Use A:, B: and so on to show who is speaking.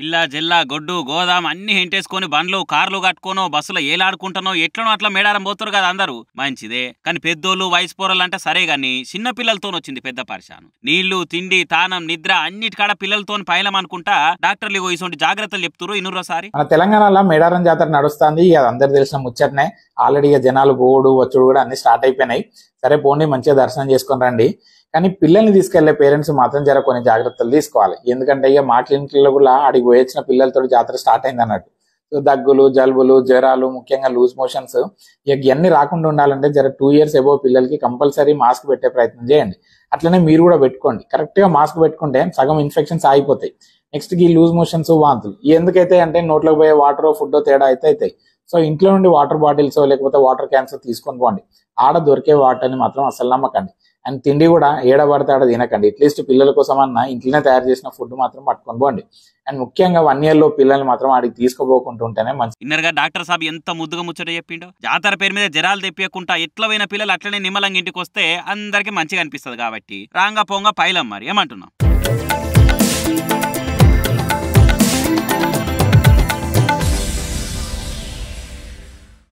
A: పిల్ల జెల్ల గొడ్డు గోదాం అన్ని హెంటేసుకొని బండ్లు కార్లు కట్టుకోనో బస్సులో ఏలాడుకుంటానో ఎట్లనో అట్లా మేడారం పోతారు కదా అందరూ మంచిదే. కానీ పెద్దోళ్ళు వయసు పోరలు అంటే సరే గాని చిన్న పిల్లలతో వచ్చింది పెద్ద పరిశాను. నీళ్లు తిండి తానం నిద్ర అన్నిటికాడ పిల్లలతో పైలం అనుకుంటా డాక్టర్లు ఇటువంటి జాగ్రత్తలు చెప్తున్నారు. ఇనురోసారి
B: మన తెలంగాణలో మేడారం జాతర నడుస్తుంది. అది అందరు తెలిసిన ముచ్చటనే. ఆల్రెడీ జనాలు పోడు వచ్చుడు కూడా అన్ని స్టార్ట్ అయిపోయినాయి. సరే పోండి, మంచిగా దర్శనం చేసుకొని రండి. కానీ పిల్లల్ని తీసుకెళ్లే పేరెంట్స్ మాత్రం జర కొన్ని జాగ్రత్తలు తీసుకోవాలి. ఎందుకంటే ఇక మా క్లినిక్లో కూడా అడిగి పోయొచ్చిన పిల్లలతో జాతర స్టార్ట్ అయింది అన్నట్టు. సో దగ్గులు జలుబులు జ్వరాలు ముఖ్యంగా లూజ్ మోషన్స్ ఇక ఇవన్నీ రాకుండా ఉండాలంటే జర 2 years అబోవ్ పిల్లలకి కంపల్సరీ మాస్క్ పెట్టే ప్రయత్నం చేయండి. అట్లనే మీరు కూడా పెట్టుకోండి. కరెక్ట్ గా మాస్క్ పెట్టుకుంటే సగం ఇన్ఫెక్షన్స్ ఆగిపోతాయి. నెక్స్ట్ ఈ లూజ్ మోషన్స్ వాంతులు ఎందుకైతే అంటే నోట్లోకి పోయే వాటర్ ఫుడ్ తేడా అయితే అవుతాయి. సో ఇంట్లో నుండి వాటర్ బాటిల్స్ లేకపోతే వాటర్ క్యాన్స్ తీసుకొని పోండి. ఆడ దొరికే వాటర్ని మాత్రం అసలు నమ్మకండి. అండ్ తిండి కూడా ఏడబడితే ఆడ తినకండి. అట్లీస్ట్ పిల్లల కోసం అన్న ఇంట్లోనే తయారు చేసిన ఫుడ్ మాత్రం పట్టుకొని పోండి. అండ్ ముఖ్యంగా 1 year లో పిల్లల్ని మాత్రం ఆడికి తీసుకోపోకుంటుంటేనే మంచి.
A: ఇన్నర్గా డాక్టర్ సాబ్ ఎంత ముద్దుగా ముచ్చట చెప్పిండో. జాతర పేరు మీద జరాలు తెప్పియకుండా ఎట్లా పోయిన పిల్లలు అట్లనే నిమ్మలంగా ఇంటికి వస్తే అందరికి మంచిగా అనిపిస్తుంది. కాబట్టి రాంగా పోంగా పైలం మరి ఏమంటున్నాం.